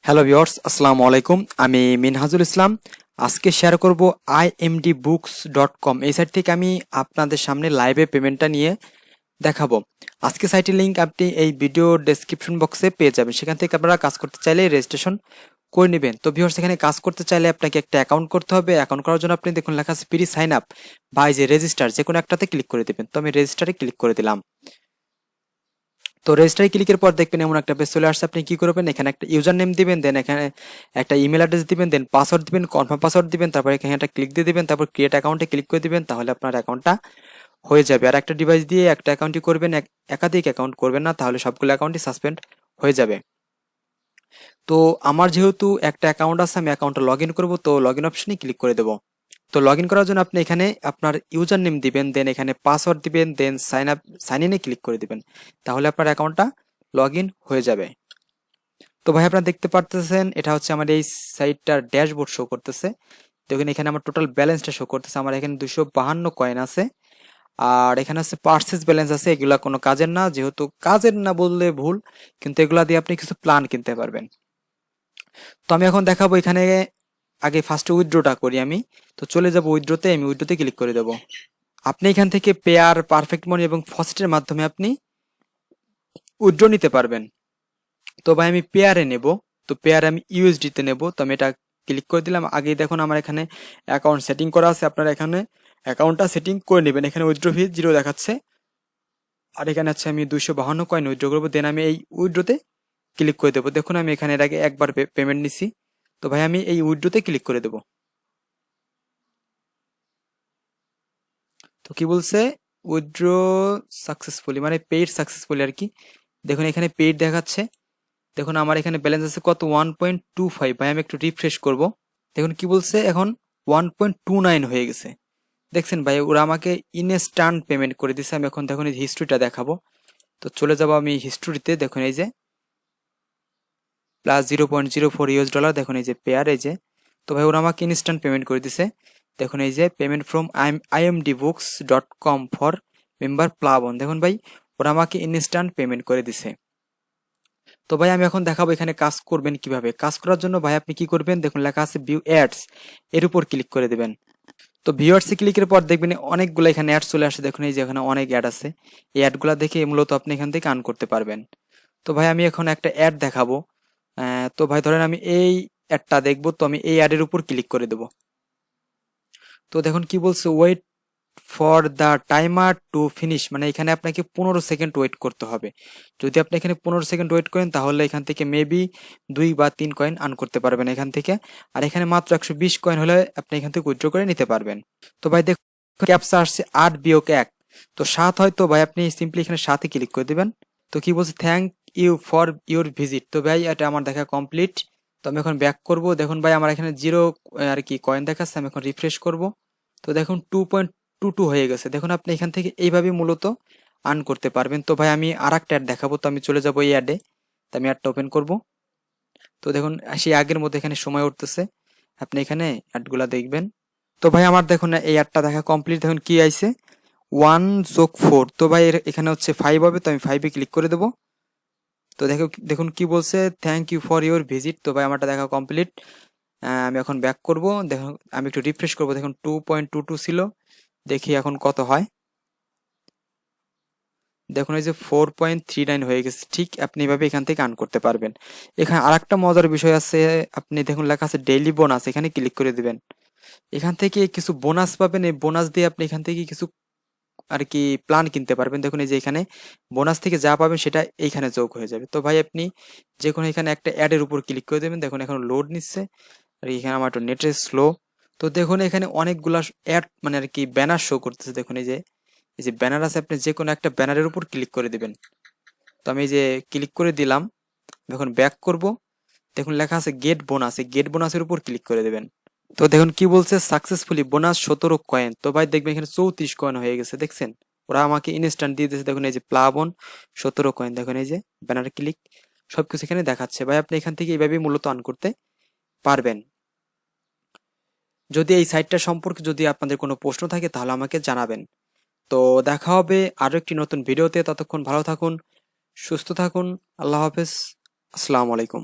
Hello viewers, আসসালামু আলাইকুম। আমি মিনহাজুল ইসলাম। আজকে শেয়ার করব imdbooks.com। এই সাইট থেকে আমি আপনাদের সামনে লাইভে পেমেন্টটা নিয়ে দেখাবো। আজকে সাইটের লিংক আপনি এই ভিডিও ডেসক্রিপশন বক্সে পেয়ে যাবেন। সেখান থেকে আপনারা কাজ করতে চাইলে রেজিস্ট্রেশন করে নেবেন। তো ভিউয়ার্স, এখানে কাজ করতে চাইলে আপনাকে একটা অ্যাকাউন্ট করতে হবে। অ্যাকাউন্ট করার জন্য আপনি দেখুন লেখা আছে প্রি সাইন আপ বা এই যে রেজিস্টার, যে কোনো একটাতে ক্লিক করে দেবেন। তো আমি রেজিস্টারে ক্লিক করে দিলাম। তো রেজিস্টারে ক্লিকের পর দেখবেন এমন একটা পেজ চলে আসছে। আপনি কি করবেন, এখানে একটা ইউজার নেম দিবেন, দেন এখানে একটা ইমেল অ্যাড্রেস দিবেন, দেন পাসওয়ার্ড দিবেন, কনফার্ম পাসওয়ার্ড দিবেন, তারপর এখানে একটা ক্লিক দিয়ে দিবেন, তারপর ক্রিয়েট অ্যাকাউন্টে ক্লিক করে দিবেন। তাহলে আপনার অ্যাকাউন্টটা হয়ে যাবে। আর একটা ডিভাইস দিয়ে একটা অ্যাকাউন্টই করবেন, একাধিক অ্যাকাউন্ট করবেন না, তাহলে সবগুলো অ্যাকাউন্টই সাসপেন্ড হয়ে যাবে। তো আমার যেহেতু একটা অ্যাকাউন্ট আছে, আমি অ্যাকাউন্টটা লগ ইন করবো। তো লগ ইন অপশনে ক্লিক করে দেবো। তো লগ ইন করার জন্য আপনি এখানে আপনার ইউজার নেম দিবেন, দেন এখানে পাসওয়ার্ড দিবেন, দেন সাইন ইনে ক্লিক করে দিবেন। তাহলে আপনার অ্যাকাউন্টটা লগ ইন হয়ে যাবে। তো ভাই আপনারা দেখতে পারতেছেন এটা হচ্ছে আমার এই সাইটটার ড্যাশবোর্ড শো করতেছে। দেখুন এখানে আমার টোটাল ব্যালেন্সটা শো করতেছে। আমার এখানে 252 কয়েন আছে। আর এখানে হচ্ছে পার্সেস ব্যালেন্স আছে। এগুলা কোনো কাজের না, যেহেতু কাজের না বললে ভুল, কিন্তু এগুলা দিয়ে আপনি কিছু প্ল্যান কিনতে পারবেন। তো আমি এখন দেখাবো এখানে। আগে ফার্স্টে উইথড্রটা করি আমি। তো চলে যাব উইথড্রতে, আমি উইথড্রতে ক্লিক করে দেবো। আপনি এখান থেকে পেয়ার, পারফেক্ট মানি এবং ফসেটের মাধ্যমে আপনি উইথড্র নিতে পারবেন। তো ভাই আমি পেয়ারে নেব। তো পেয়ারে আমি ইউএসডি তে নেব। তো আমি এটা ক্লিক করে দিলাম। আগেই দেখুন আমার এখানে অ্যাকাউন্ট সেটিং করা আছে। আপনারা এখানে অ্যাকাউন্টটা সেটিং করে নেবেন। এখানে উইথড্র ফি 0 দেখাচ্ছে। আর এখানে আছে আমি 252 কয়েন উইথড্র করবো। দেন আমি এই উইথড্রতে ক্লিক করে দেবো। দেখুন আমি এখানে এর আগে একবার পেমেন্ট নিছি। তো ভাই আমি এই উইথড্রতে ক্লিক করে দেবো। তো কি বলছে, উইথড্র সাকসেসফুলি, মানে পেইড সাকসেসফুলি আর কি। দেখুন এখানে পেইড দেখাচ্ছে। দেখুন আমার এখানে ব্যালেন্স আছে কত, 1.25। ভাই আমি একটু রিফ্রেশ করব। দেখুন কি বলছে, এখন 1.29 হয়ে গেছে। দেখছেন ভাই, ওরা আমাকে ইনস্ট্যান্ট পেমেন্ট করে দিছে। আমি এখন দেখুন এই হিস্ট্রিটা দেখাবো। তো চলে যাব আমি হিস্ট্রিতে। দেখুন এই যে +0.04 US ডলার, দেখুন এই যে পেয়ার, এই যে। তো ভাই ওরা আমাকে ইনস্ট্যান্ট পেমেন্ট করে দিছে। দেখুন এই যে payment from imdbooks.com for member প্লাবন। দেখুন ভাই ওরা আমাকে ইনস্ট্যান্ট পেমেন্ট করে দিছে। তো ভাই আমি এখন দেখাবো এখানে কাজ করবেন কিভাবে। কাজ করার জন্য ভাই আপনি কি করবেন, দেখুন লেখা আছে ভিউ অ্যাডস, এর উপর ক্লিক করে দেবেন। তো ভিউ অ্যাডসে ক্লিকের পর দেখবেন অনেকগুলো এখানে অ্যাড চলে আসে। দেখুন এই যে এখানে অনেক অ্যাড আছে। এই অ্যাডগুলো দেখে মূলত আপনি এখান থেকে আর্ন করতে পারবেন। তো ভাই আমি এখন একটা অ্যাড দেখাবো। তো ভাই ধরেন আমি এই অ্যাডটা দেখবো। তো আমি এই অ্যাডের উপর ক্লিক করে দেবো। তো দেখুন কি বলছে, wait for the timer to finish, মানে এখানে আপনাকে 15 সেকেন্ড ওয়েট করতে হবে। যদি আপনি এখানে 15 সেকেন্ড ওয়েট করেন, তাহলে এখান থেকে মেবি 2 বা 3 কয়েন আর্ন করতে পারবেন এখান থেকে। আর এখানে মাত্র 120 কয়েন হলে আপনি এখান থেকে উইথড্র করে নিতে পারবেন। তো ভাই দেখুন ক্যাপচা আসছে 8-1। তো 7 হয়। তো ভাই আপনি সিম্পলি এখানে 7-এ ক্লিক করে দিবেন। তো কি বলছে, thank you for your visit. তো ভাই এটা আমার দেখা কমপ্লিট। তো আমি এখন ব্যাক করব। দেখুন ভাই আমার এখানে 0 আর কি কয়েন দেখাচ্ছে। আমি এখন রিফ্রেশ করব। তো দেখুন 2.22 হয়ে গেছে। দেখুন আপনি এখান থেকে এইভাবে মূলত আর্ন করতে পারবেন। তো ভাই আমি আর একটা অ্যাড দেখাবো। তো আমি চলে যাবো এই অ্যাডে। তো আমি অ্যাডটা ওপেন করব। তো দেখুন সেই আগের মধ্যে এখানে সময় উঠতেছে। আপনি এখানে অ্যাডগুলা দেখবেন। তো ভাই আমার দেখুন এই অ্যাডটা দেখা কমপ্লিট। দেখুন কি আইছে, 1+4। তো ভাই এখানে হচ্ছে 5 হবে। তো আমি 5-এ ক্লিক করে দেবো। তো দেখুন কি বলছে, thank you for your visit. তো ভাই আমারটা দেখা কমপ্লিট। আমি এখন ব্যাক করব। দেখুন আমি একটু রিফ্রেশ করব। দেখুন 2.22 ছিল। দেখি এখন কত হয়। দেখুন এই যে 4.39 হয়ে গেছে। ঠিক আপনি এভাবে এখান থেকে আর্ন করতে পারবেন। এখানে আরেকটা মজার বিষয় আছে। আপনি দেখুন লেখা আছে ডেইলি বোনাস, এখানে ক্লিক করে দিবেন। এখান থেকে কিছু বোনাস পাবেন। এই বোনাস দিয়ে আপনি এখান থেকে কিছু আর কি প্ল্যান কিনতে পারবেন। দেখুন এই যে এখানে বোনাস থেকে যা পাবেন সেটা এইখানে যোগ হয়ে যাবে। তো ভাই আপনি যে কোনো এখানে একটা অ্যাডের উপর ক্লিক করে দেবেন। দেখুন এখন লোড নিচ্ছে। আর এখানে আমার একটু নেটের স্লো। তো দেখুন এখানে অনেকগুলা অ্যাড মানে আর কি ব্যানার শো করতেছে। দেখুন এই যে ব্যানার আছে, আপনি যে কোনো একটা ব্যানারের উপর ক্লিক করে দিবেন। তো আমি এই যে ক্লিক করে দিলাম। দেখুন ব্যাক করব। দেখুন লেখা আছে গেট বোনাস, এই গেট বোনাসের উপর ক্লিক করে দেবেন। তো দেখুন কি বলছে, সাকসেসফুলি বোনাস 17 কয়েন। তো ভাই দেখবেন এখানে 34 কয়েন হয়ে গেছে। দেখছেন ওরা আমাকে ইনস্ট্যান্ট দিয়ে দিয়েছে। দেখুন এই যে প্লাবন 17 কয়েন। দেখুন এই যে ব্যানার ক্লিক, সবকিছু এখানে দেখাচ্ছে। ভাই আপনি এখান থেকে এইভাবে মূলত আর্ন করতে পারবেন। যদি এই সাইটটা সম্পর্কে যদি আপনাদের কোনো প্রশ্ন থাকে তাহলে আমাকে জানাবেন। তো দেখা হবে আরো একটি নতুন ভিডিওতে। ততক্ষণ ভালো থাকুন, সুস্থ থাকুন। আল্লাহ হাফেজ। আসসালামু আলাইকুম।